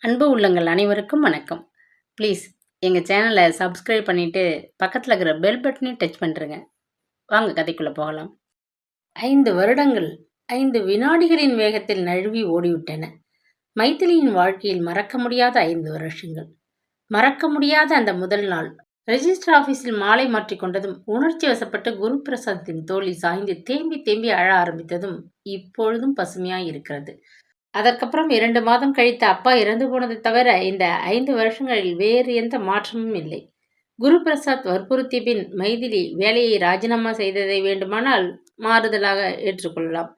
அன்பு உள்ளங்கள் அனைவருக்கும் வணக்கம். ப்ளீஸ் எங்கள் சேனலை சப்ஸ்கிரைப் பண்ணிவிட்டு பக்கத்தில் இருக்கிற பெல் பட்டனையும் டச் பண்ணுறேங்க. வாங்க கதைக்குள்ளே போகலாம். 5 வருடங்கள் 5 வினாடிகளின் வேகத்தில் நழுவி ஓடிவிட்டன. மைதிலியின் வாழ்க்கையில் மறக்க முடியாத 5 வருஷங்கள். மறக்க முடியாத அந்த முதல் நாள். ரெஜிஸ்டர் ஆஃபீஸில் மாலை மாற்றி கொண்டதும் உணர்ச்சி வசப்பட்டு குரு பிரசாத்தின் தோழி சாய்ந்து தேம்பி தேம்பி அழ ஆரம்பித்ததும் இப்பொழுதும் பசுமையாய் இருக்கிறது. அதற்கப்புறம் 2 மாதம் கழித்து அப்பா இறந்து போனதை தவிர இந்த 5 வருஷங்களில் வேறு எந்த மாற்றமும் இல்லை. குரு பிரசாத் வற்புறுத்திய பின் மைதிலி வேலையை ராஜினாமா செய்ததை வேண்டுமானால் மாறுதலாக ஏற்றுக்கொள்ளலாம்.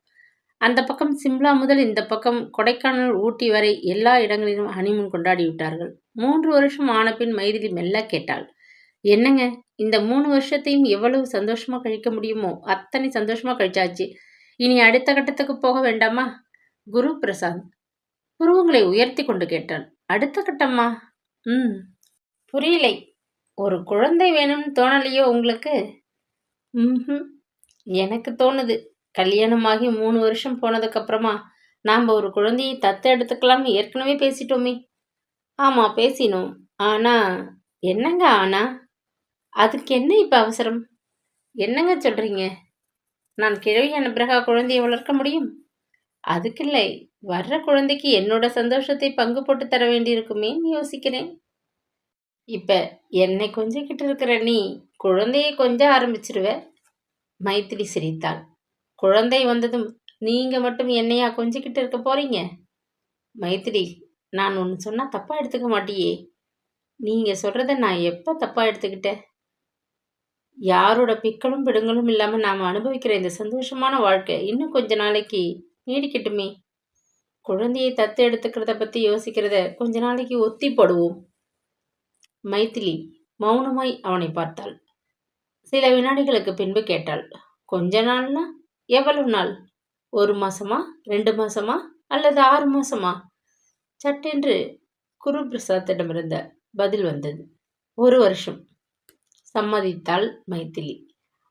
அந்த பக்கம் சிம்லா முதல் இந்த பக்கம் கொடைக்கானல், ஊட்டி வரை எல்லா இடங்களிலும் ஹனிமூன் கொண்டாடி விட்டார்கள். 3 வருஷம் ஆன பின் மைதிலி மெல்ல கேட்டாள், என்னங்க இந்த 3 வருஷத்தையும் எவ்வளவு சந்தோஷமா கழிக்க முடியுமோ அத்தனை சந்தோஷமா கழிச்சாச்சு. இனி அடுத்த கட்டத்துக்கு போக வேண்டாமா? குரு பிரசாத் புருவங்களை உயர்த்தி கொண்டு கேட்டான். அடுத்த கட்டம்மா? புரியலை. ஒரு குழந்தை வேணும்னு தோணலையோ உங்களுக்கு? எனக்கு தோணுது. கல்யாணமாகி 3 வருஷம் போனதுக்கு அப்புறமா நாம் ஒரு குழந்தையை தத்து எடுத்துக்கலாம்னு ஏற்கனவே பேசிட்டோமே. ஆமா பேசினோம். ஆனா என்னங்க ஆனா? அதுக்கு என்ன இப்ப அவசரம்? என்னங்க சொல்றீங்க? நான் கிழவியான பிறகா குழந்தையை வளர்க்க முடியும்? அதுக்கில்லை, வர்ற குழந்தைக்கு என்னோட சந்தோஷத்தை பங்கு போட்டு தர வேண்டியிருக்குமேன்னு யோசிக்கிறேன். இப்ப என்னை கொஞ்சிக்கிட்டு இருக்கிற நீ குழந்தையை கொஞ்ச ஆரம்பிச்சிருவ. மைதிலி சிரித்தாள். குழந்தை வந்ததும் நீங்க மட்டும் என்னையா கொஞ்சிக்கிட்டு இருக்க போறீங்க? மைதிலி, நான் ஒன்று சொன்னா தப்பா எடுத்துக்க மாட்டியே? நீங்க சொல்றத நான் எப்ப தப்பா எடுத்துக்கிட்டேன்? யாரோட பிக்கலும் பிடுங்களும் இல்லாம நாம அனுபவிக்கிற இந்த சந்தோஷமான வாழ்க்கை இன்னும் கொஞ்ச நாளைக்கு நீடிக்கட்டுமே. குழந்தையை தத்து எடுத்துக்கிறத பத்தி யோசிக்கிறத கொஞ்ச நாளைக்கு ஒத்தி போடுவோம். மைதிலி மௌனமாய் அவனை பார்த்தாள். சில வினாடிகளுக்கு பின்பு கேட்டாள், கொஞ்ச நாள்னா எவ்வளவு நாள்? 1 மாசமா, 2 மாசமா, அல்லது 6 மாசமா? சட்டென்று குரு பிரசாத்திடமிருந்த பதில் வந்தது. 1 வருஷம், சம்மதித்தாள் மைதிலி.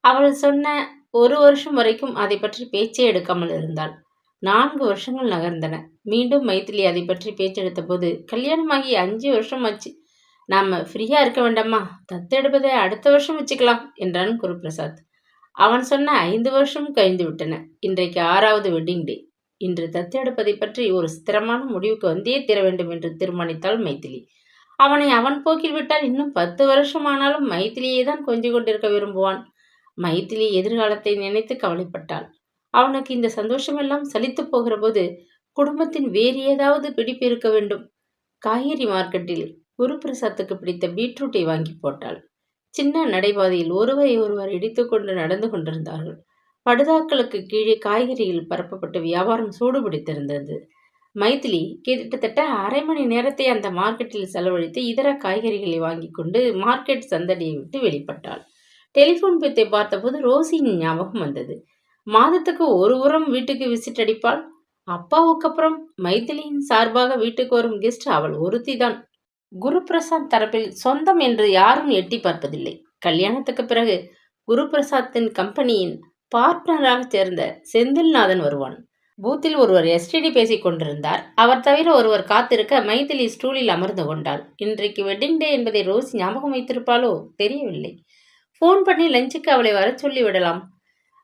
அவள் சொன்ன 1 வருஷம் வரைக்கும் அதை பற்றி பேச்சே எடுக்காமல் இருந்தாள். 4 வருஷங்கள் நகர்ந்தன. மீண்டும் மைதிலி அதை பற்றி பேச்செடுத்த போது, கல்யாணமாகி 5 வருஷம் ஆச்சு. நாம ஃப்ரீயா இருக்க வேண்டாமா? தத்தெடுப்பதை அடுத்த வருஷம் வச்சுக்கலாம் என்றான் குருபிரசாத். அவன் சொன்ன 5 வருஷம் கழிந்து விட்டன. இன்றைக்கு 6வது வெட்டிங் டே. இன்று தத்தெடுப்பதை பற்றி ஒரு ஸ்திரமான முடிவுக்கு வந்தே தீர வேண்டும் என்று தீர்மானித்தாள் மைதிலி. அவனை அவன் போக்கில் விட்டால் இன்னும் 10 வருஷம் ஆனாலும் மைதிலியை தான் கொஞ்சிக் கொண்டிருக்க விரும்புவான். மைதிலி எதிர்காலத்தை நினைத்து கவலைப்பட்டாள். அவனுக்கு இந்த சந்தோஷமெல்லாம் சலித்து போகிற போது குடும்பத்தின் வேறு ஏதாவது பிடிப்பு இருக்க வேண்டும். காய்கறி மார்க்கெட்டில் குருபிரசாத்துக்கு பிடித்த பீட்ரூட்டை வாங்கி போட்டாள். சின்ன நடைபாதையில் ஒருவரை ஒருவர் இடித்துக்கொண்டு நடந்து கொண்டிருந்தார்கள். படுதாக்களுக்கு கீழே காய்கறிகள் பரப்பப்பட்டு வியாபாரம் சூடுபிடித்திருந்தது. மைதிலி கிட்டத்தட்ட 1/2 மணி நேரத்தை அந்த மார்க்கெட்டில் செலவழித்து இதர காய்கறிகளை வாங்கி கொண்டு மார்க்கெட் சந்தடியை விட்டு வெளிப்பட்டாள். டெலிபோன் பித்தை பார்த்தபோது ரோசியின் ஞாபகம் வந்தது. மாதத்துக்கு 1 உரம் வீட்டுக்கு விசிட் அடிப்பாள். அப்பாவுக்கு அப்புறம் மைதிலியின் சார்பாக வீட்டுக்கு வரும் கெஸ்ட் அவள் ஒருத்திதான். குருபிரசாத் தரப்பில் சொந்தம் என்று யாரும் எட்டி பார்ப்பதில்லை. கல்யாணத்துக்கு பிறகு குருபிரசாத்தின் கம்பெனியின் பார்ட்னராக சேர்ந்த செந்தில்நாதன் வருவான். பூத்தில் ஒருவர் எஸ்டிடி பேசிக் கொண்டிருந்தார். அவர் தவிர ஒருவர் காத்திருக்க மைதிலி ஸ்டூலில் அமர்ந்து கொண்டாள். இன்றைக்கு வெட்டிங் டே என்பதை ரோஸ் ஞாபகம் வைத்திருப்பாளோ தெரியவில்லை. போன் பண்ணி லஞ்சுக்கு அவளை வர சொல்லி விடலாம்.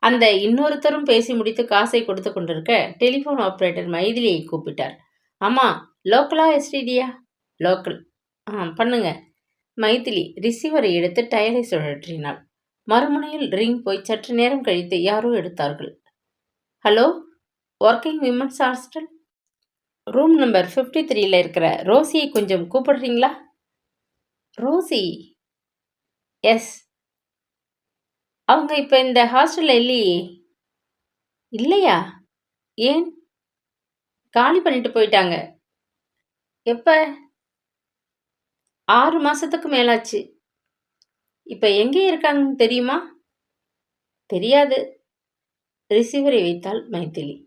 அந்த இன்னொருத்தரும் பேசி முடித்து காசை கொடுத்து கொண்டிருக்க டெலிபோன் ஆபரேட்டர் மைதிலியை கூப்பிட்டார். ஆமா, லோக்கலா எஸ்டிடியா? லோக்கல். பண்ணுங்க. மைதிலி ரிசீவரை எடுத்து டயலை சுழற்றினாள். மறுமுனையில் ரிங் போய் சற்று நேரம் கழித்து யாரோ எடுத்தார்கள். Hello, working women's hostel, room number 53ல இருக்கிற ரோசியை கொஞ்சம் கூப்பிடுறீங்களா? ரோசி? எஸ். அவங்க இப்ப இந்த ஹாஸ்டல்ல இல்லையே. இல்லையா? ஏன்? காலி பண்ணிட்டு போயிட்டாங்க. எப்ப? 6 மாசத்துக்கு மேலாச்சு. இப்ப எங்கே இருக்காங்கன்னு தெரியுமா? தெரியாது. ரிசீவரை வைத்தாள் மைதிலி.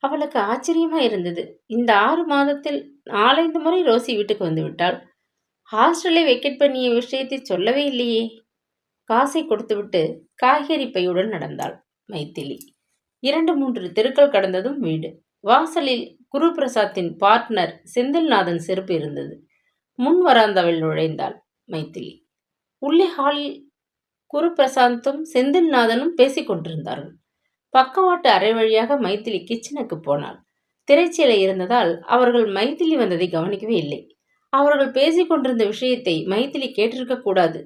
அவளுக்கு ஆச்சரியமா இருந்தது. இந்த 6 மாதத்தில் 4-5 முறை ரோசி வீட்டுக்கு வந்து விட்டாள். ஹாஸ்டலை வெக்கேட் பண்ணிய விஷயத்தை சொல்லவே இல்லையே. காசை கொடுத்துவிட்டு காய்கறி பையுடன் நடந்தாள் மைதிலி. 2-3 தெருக்கள் கடந்ததும் வீடு. வாசலில் குருபிரசாத்தின் பார்ட்னர் செந்தில்நாதன் செருப்பு இருந்தது. முன் வராந்தாவில் நுழைந்தாள் மைதிலி. உள்ளே ஹாலில் குருபிரசாந்தும் செந்தில்நாதனும் பேசிக் கொண்டிருந்தார்கள். பக்கவாட்டு அறை வழியாக மைதிலி கிச்சனுக்கு போனாள். திரைச்சீலை இருந்ததால் அவர்கள் மைதிலி வந்ததை கவனிக்கவே இல்லை. அவர்கள் பேசிக் கொண்டிருந்த விஷயத்தை மைதிலி கேட்டிருக்க கூடாது.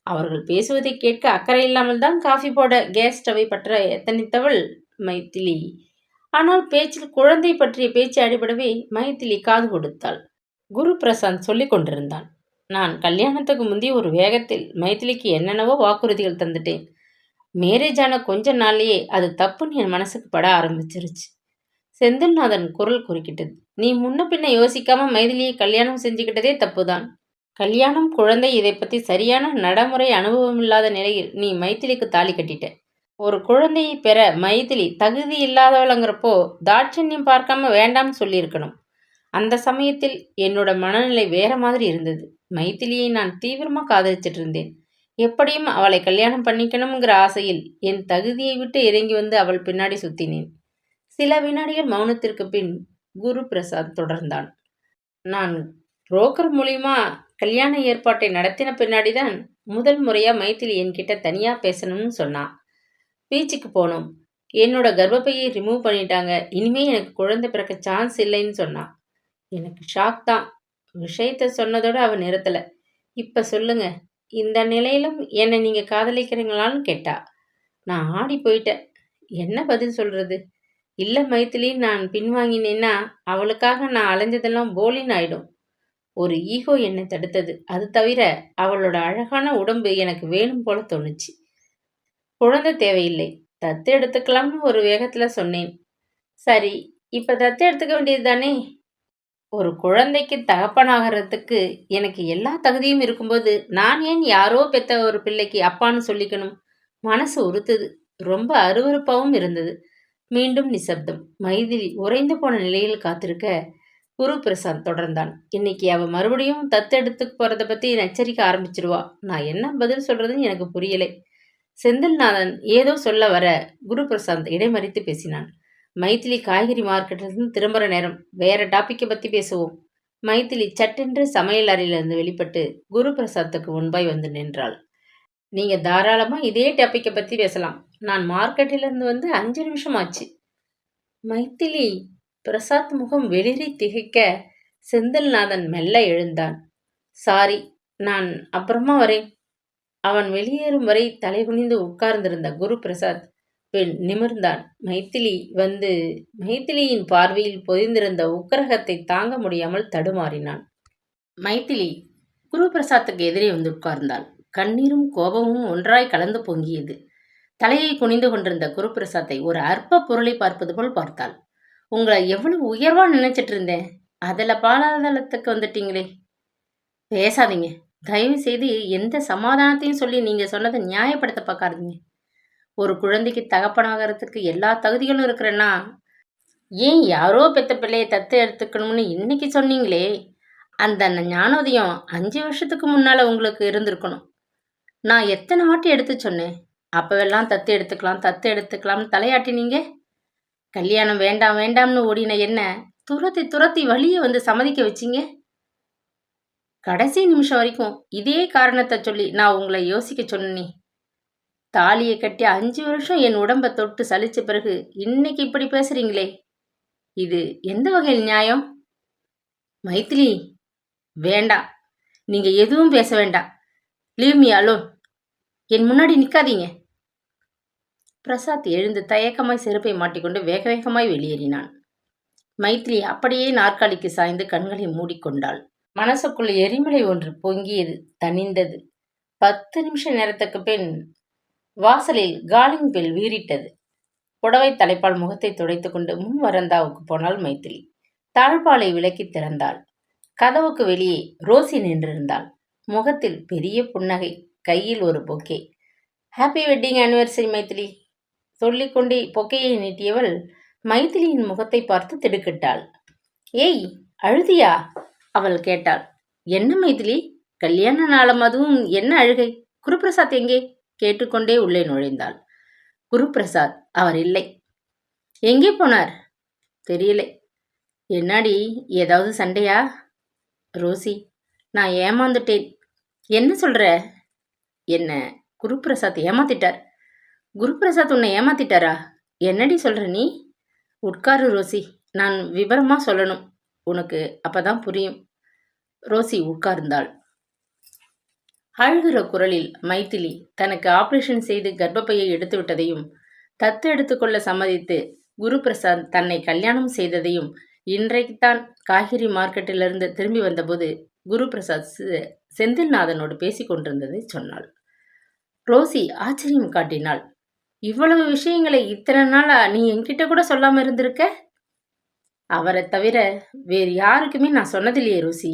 அவர்கள் பேசுவதை கேட்க அக்கறை இல்லாமல் தான் காஃபி போட கேஸ் ஸ்டவை பற்ற எத்தனித்தவள் மைதிலி. ஆனால் பேச்சில் குழந்தை பற்றிய பேச்சு அடிபடவே மைதிலி காது கொடுத்தாள். குரு பிரசாந்த் சொல்லிக் கொண்டிருந்தான். நான் கல்யாணத்துக்கு முந்தைய ஒரு வேகத்தில் மைதிலிக்கு என்னென்னவோ வாக்குறுதிகள் தந்துட்டேன். மேரேஜ் ஆன கொஞ்ச நாள்லயே அது தப்புன்னு என் மனசுக்கு பட ஆரம்பிச்சிருச்சு. செந்தில்நாதன் குரல் குறுக்கிட்டது. நீ முன்ன பின்ன யோசிக்காம மைதிலியை கல்யாணம் செஞ்சுக்கிட்டதே தப்புதான். கல்யாணம், குழந்தை, இதை பத்தி சரியான நடைமுறை அனுபவம் இல்லாத நிலையில் நீ மைதிலிக்கு தாலி கட்டிட்ட. ஒரு குழந்தையை பெற மைதிலி தகுதி இல்லாதவளங்கிறப்போ தாட்சண்யம் பார்க்காம வேண்டாம்னு சொல்லியிருக்கணும். அந்த சமயத்தில் என்னோட மனநிலை வேற மாதிரி இருந்தது. மைதிலியை நான் தீவிரமா காதலிச்சிட்டு இருந்தேன். எப்படியும் அவளை கல்யாணம் பண்ணிக்கணுங்கிற ஆசையில் என் தகுதியை விட்டு இறங்கி வந்து அவள் பின்னாடி சுத்தினேன். சில வினாடிகள் மௌனத்திற்கு பின் குரு பிரசாத் தொடர்ந்தான். நான் புரோக்கர் மூலியமா கல்யாண ஏற்பாட்டை நடத்தின பின்னாடிதான் முதல் முறையா மைதிலி என்கிட்ட தனியா பேசணும்னு சொன்னான். பீச்சுக்கு போனோம். என்னோட கர்ப்பப்பையை ரிமூவ் பண்ணிட்டாங்க. இனிமே எனக்கு குழந்தை பிறக்க சான்ஸ் இல்லைன்னு சொன்னான். எனக்கு ஷாக் தான். விஷயத்த சொன்னதோட அவ நிறுத்தல. இப்ப சொல்லுங்க, இந்த நிலையிலும் என்னை நீங்க காதலிக்கிறீங்களான்னு கேட்டா. நான் ஆடி போயிட்டேன். என்ன பதில் சொல்றது? இல்ல மைதிலி, நான் பின்வாங்கினேன்னா அவளுக்காக நான் அலைஞ்சதெல்லாம் போலின்னு ஆயிடும். ஒரு ஈகோ என்னை தடுத்தது. அது தவிர அவளோட அழகான உடம்பு எனக்கு வேணும் போல தோணுச்சு. குழந்தை தேவையில்லை, தத்து எடுத்துக்கலாம்னு ஒரு வேகத்துல சொன்னேன். சரி, இப்ப தத்து எடுத்துக்க வேண்டியது தானே? ஒரு குழந்தைக்கு தகப்பனாகிறதுக்கு எனக்கு எல்லா தகுதியும் இருக்கும்போது நான் ஏன் யாரோ பெத்த ஒரு பிள்ளைக்கு அப்பான்னு சொல்லிக்கணும்? மனசு உறுத்துது. ரொம்ப அருவருப்பாவும் இருந்தது. மீண்டும் நிசப்தம். மைதிலி உறைந்து போன நிலையில் காத்திருக்க குரு பிரசாந்த் தொடர்ந்தான். இன்னைக்கு அவ மறுபடியும் தத்தெடுத்து போறத பத்தி எச்சரிக்க ஆரம்பிச்சிருவா. நான் என்ன பதில் சொல்றதுன்னு எனக்கு புரியலை. செந்தில்நாதன் ஏதோ சொல்ல வர குரு பிரசாந்த் இடைமறித்து பேசினான். மைதிலி காய்கறி மார்க்கெட்டிலிருந்து திரும்புற நேரம், வேற டாபிக்கை பத்தி பேசுவோம். மைதிலி சட்டென்று சமையல் அறையிலிருந்து வெளிப்பட்டு குரு பிரசாத்துக்கு முன்பாய் வந்து நின்றாள். நீங்க தாராளமா இதே டாபிக்கை பத்தி பேசலாம். நான் மார்க்கெட்டிலிருந்து வந்து 5 நிமிஷம் ஆச்சு. மைதிலி. பிரசாத் முகம் வெளிரி திகைக்க செந்தில்நாதன் மெல்ல எழுந்தான். சாரி, நான் அப்புறமா வரேன். அவன் வெளியேறும் வரை தலைகுனிந்து உட்கார்ந்திருந்த குரு பிரசாத் பின் நிமிர்ந்தான். மைதிலியின் பார்வையில் பொதிந்திருந்த உக்கிரகத்தை தாங்க முடியாமல் தடுமாறினான். மைதிலி குரு பிரசாத்துக்கு எதிரே வந்து உட்கார்ந்தாள். கண்ணீரும் கோபமும் ஒன்றாய் கலந்து பொங்கியது. தலையை குனிந்து கொண்டிருந்த குரு பிரசாத்தை ஒரு அற்ப பொருளை பார்ப்பது போல் பார்த்தாள். உங்களை எவ்வளவு உயர்வா நினைச்சிட்டு இருந்தேன். அதுல பாலாதளத்துக்கு வந்துட்டீங்களே. பேசாதீங்க. தயவு செய்து எந்த சமாதானத்தையும் சொல்லி நீங்க சொன்னதை நியாயப்படுத்த பார்க்காதீங்க. ஒரு குழந்தைக்கு தகப்பனாகிறதுக்கு எல்லா தகுதிகளும் இருக்கிறேன்னா ஏன் யாரோ பெத்த பிள்ளையை தத்து எடுத்துக்கணும்னு இன்னைக்கு சொன்னீங்களே, அந்த ஞானோதயம் 5 வருஷத்துக்கு முன்னால உங்களுக்கு இருந்திருக்கணும். நான் எத்தனை வாட்டி எடுத்து சொன்னேன். அப்பவெல்லாம் தத்து எடுத்துக்கலாம்னு தலையாட்டினீங்க. கல்யாணம் வேண்டாம் வேண்டாம்னு ஓடின என்ன துரத்தி வழியே வந்து சம்மதிக்க வச்சிங்க. கடைசி நிமிஷம் வரைக்கும் இதே காரணத்தை சொல்லி நான் உங்களை யோசிக்க சொன்னேன். தாலியை கட்டி 5 வருஷம் என் உடம்பை தொட்டு சலிச்ச பிறகு இன்னைக்கு இப்படி பேசுறீங்களே, இது எந்த வகையில் நியாயம்? மைதிலி, வேண்டாம். நீங்க எதுவும் பேச வேண்டாம். Leave me alone. என் முன்னாடி நிக்காதீங்க. பிரசாத் எழுந்து தயக்கமாய் செருப்பை மாட்டிக்கொண்டு வேக வேகமாய் வெளியேறினான். மைதிலி அப்படியே நாற்காலிக்கு சாய்ந்து கண்களை மூடிக்கொண்டாள். மனசுக்குள் எரிமலை ஒன்று பொங்கியது, தணிந்தது. 10 நிமிஷ நேரத்துக்கு பின் வாசலில் காலிங் பெல் வீறிட்டது. புடவை தலைப்பால் முகத்தை துடைத்து கொண்டு முன் வரந்தாவுக்கு போனாள் மைதிலி. தாழ்பாலை விலக்கி திறந்தாள். கதவுக்கு வெளியே ரோசி நின்றிருந்தாள். முகத்தில் பெரிய புன்னகை, கையில் ஒரு bouquet. Happy wedding anniversary Maithili. சொல்லிக்கொண்டே பொக்கையை நீட்டியவள் மைதிலியின் முகத்தை பார்த்து திடுக்கிட்டாள். ஏய், அழுதியா? அவள் கேட்டாள். என்ன மைதிலி, கல்யாண நாளம், அதுவும் என்ன அழுகை? குருபிரசாத் எங்கே? கேட்டுக்கொண்டே உள்ளே நுழைந்தாள். குருபிரசாத் அவர் இல்லை. எங்கே போனார்? தெரியலை. என்னாடி, ஏதாவது சண்டையா? ரோசி, நான் ஏமாந்துட்டேன். என்ன சொல்ற? என்ன குருபிரசாத் ஏமாத்திட்டார். குருபிரசாத் உன்னை ஏமாத்திட்டாரா? என்னடி சொல்ற நீ? உட்காரு ரோசி, நான் விவரமா சொல்லணும். உனக்கு அப்பதான் புரியும். ரோசி உட்கார்ந்தாள். அழுகிற குரலில் மைதிலி தனக்கு ஆபரேஷன் செய்து கர்ப்பப்பையை எடுத்து விட்டதையும், தத்து எடுத்துக்கொள்ள சம்மதித்து குருபிரசாத் தன்னை கல்யாணம் செய்ததையும், இன்றைக்குத்தான் காய்கறி மார்க்கெட்டிலிருந்து திரும்பி வந்தபோது குருபிரசாத் செந்தில்நாதனோடு பேசிக் கொண்டிருந்ததை சொன்னாள். ரோசி ஆச்சரியம் காட்டினாள். இவ்வளவு விஷயங்களை இத்தனை நாளா நீ என்கிட்ட கூட சொல்லாம இருந்திருக்க? அவரை தவிர வேறு யாருக்குமே நான் சொன்னதில்லையே ரோசி.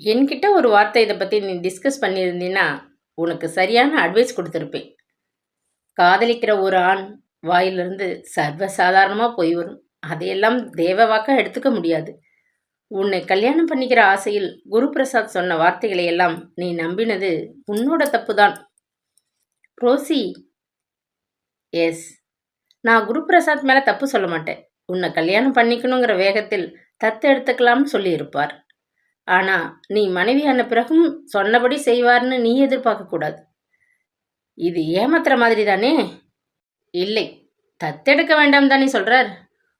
என்கிட்ட ஒரு வார்த்தை இதை பற்றி நீ டிஸ்கஸ் பண்ணியிருந்தீன்னா உனக்கு சரியான அட்வைஸ் கொடுத்துருப்பேன். காதலிக்கிற ஒரு ஆண் வாயிலிருந்து சர்வசாதாரணமாக போய் வரும். அதையெல்லாம் தேவ வாக்கா எடுத்துக்க முடியாது. உன்னை கல்யாணம் பண்ணிக்கிற ஆசையில் குருபிரசாத் சொன்ன வார்த்தைகளை எல்லாம் நீ நம்பினது உன்னோட தப்பு தான். ரோசி, எஸ், நான் குருபிரசாத் மேலே தப்பு சொல்ல மாட்டேன். உன்னை கல்யாணம் பண்ணிக்கணுங்கிற வேகத்தில் தத்து எடுத்துக்கலாம்னு சொல்லியிருப்பார். ஆனால் நீ மனைவியான பிறகும் சொன்னபடி செய்வார்னு நீ எதிர்பார்க்கக்கூடாது. இது ஏமாத்துற மாதிரி தானே? இல்லை, தத்தெடுக்க வேண்டாம் தானே சொல்கிறார்.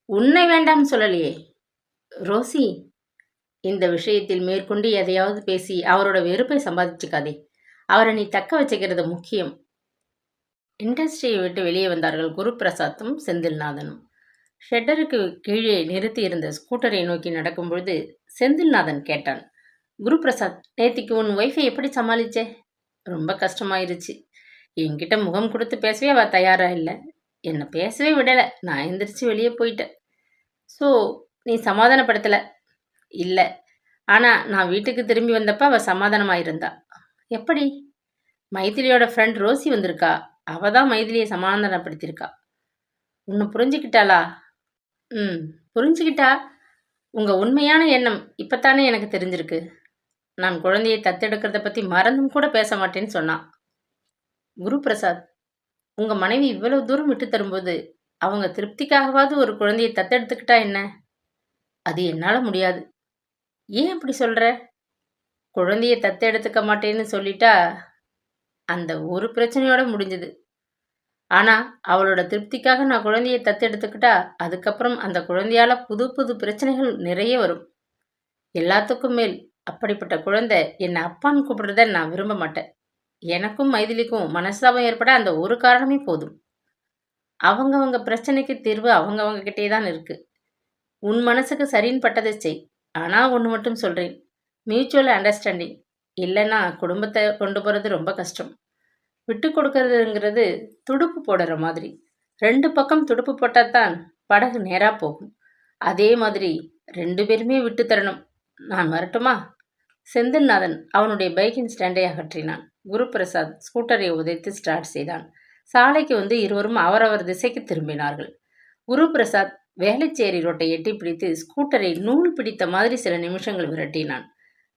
உன்னை வேண்டாம்னு சொல்லலையே. ரோசி, இந்த விஷயத்தில் மேற்கொண்டு எதையாவது பேசி அவரோட வெறுப்பை சம்பாதிச்சுக்காதே. அவரை நீ தக்க வச்சுக்கிறது முக்கியம். இண்டஸ்ட்ரியை விட்டு வெளியே வந்தார்கள் குருபிரசாத்தும் செந்தில்நாதனும். ஷெட்டருக்கு கீழே நிறுத்தி இருந்த ஸ்கூட்டரை நோக்கி நடக்கும்பொழுது செந்தில்நாதன் கேட்டான். குருபிரசாத், நேத்திக்கு உன் ஒய்ஃபை எப்படி சமாளிச்சே? ரொம்ப கஷ்டமாயிருச்சு. என்கிட்ட முகம் கொடுத்து பேசவே அவள் தயாரா இல்லை. என்னை பேசவே விடலை. நான் எந்திரிச்சு வெளியே போயிட்டேன். ஸோ நீ சமாதானப்படுத்தலை? இல்லை, ஆனால் நான் வீட்டுக்கு திரும்பி வந்தப்போ அவள் சமாதானமாயிருந்தா. எப்படி? மைதிலியோட ஃப்ரெண்ட் ரோசி வந்திருக்கா. அவள் தான் மைதிலியை சமாதானப்படுத்தியிருக்கா. உன்னை புரிஞ்சுக்கிட்டாளா? புரிஞ்சுக்கிட்டா. உங்கள் உண்மையான எண்ணம் இப்போத்தானே எனக்கு தெரிஞ்சிருக்கு. நான் குழந்தையை தத்தெடுக்கிறத பற்றி மறந்தும் கூட பேச மாட்டேன்னு சொன்னான். குருபிரசாத், உங்கள் மனைவி இவ்வளவு தூரம் விட்டு தரும்போது அவங்க திருப்திக்காகவாவது ஒரு குழந்தையை தத்தெடுத்துக்கிட்டா என்ன? அது என்னால் முடியாது. ஏன் அப்படி சொல்கிற? குழந்தையை தத்தெடுத்துக்க மாட்டேன்னு சொல்லிட்டா அந்த ஒரு பிரச்சனையோட முடிஞ்சுது. ஆனால் அவளோட திருப்திக்காக நான் குழந்தையை தத்தெடுத்துக்கிட்டா அதுக்கப்புறம் அந்த குழந்தையால் புது புது பிரச்சனைகள் நிறைய வரும். எல்லாத்துக்கும் மேல் அப்படிப்பட்ட குழந்தை என்னை அப்பான்னு கூப்பிடுறத நான் விரும்ப மாட்டேன். எனக்கும் மைதிலிக்கும் மனஸ்தாபம் ஏற்பட அந்த ஒரு காரணமே போதும். அவங்கவங்க பிரச்சனைக்கு தீர்வு அவங்கவங்க கிட்டே தான் இருக்கு. உன் மனசுக்கு சரின்னு பட்டதை செய். ஆனால் ஒன்று மட்டும் சொல்கிறேன், மியூச்சுவல் அண்டர்ஸ்டாண்டிங் இல்லைன்னா குடும்பத்தை கொண்டு போகிறது ரொம்ப கஷ்டம். விட்டு கொடுக்கறதுங்கிறது துடுப்பு போடுற மாதிரி. 2 பக்கம் துடுப்பு போட்டால் தான் படகு நேராக போகும். அதே மாதிரி 2 பேருமே விட்டு தரணும். நான் வரட்டுமா? செந்தில்நாதன் அவனுடைய பைக்கின் ஸ்டாண்டை அகற்றினான். குருபிரசாத் ஸ்கூட்டரை உதைத்து ஸ்டார்ட் செய்தான். சாலைக்கு வந்து இருவரும் அவரவர் திசைக்கு திரும்பினார்கள். குருபிரசாத் வேளச்சேரி ரோட்டை எட்டி பிடித்து ஸ்கூட்டரை நூல் பிடித்த மாதிரி சில நிமிஷங்கள் விரட்டினான்.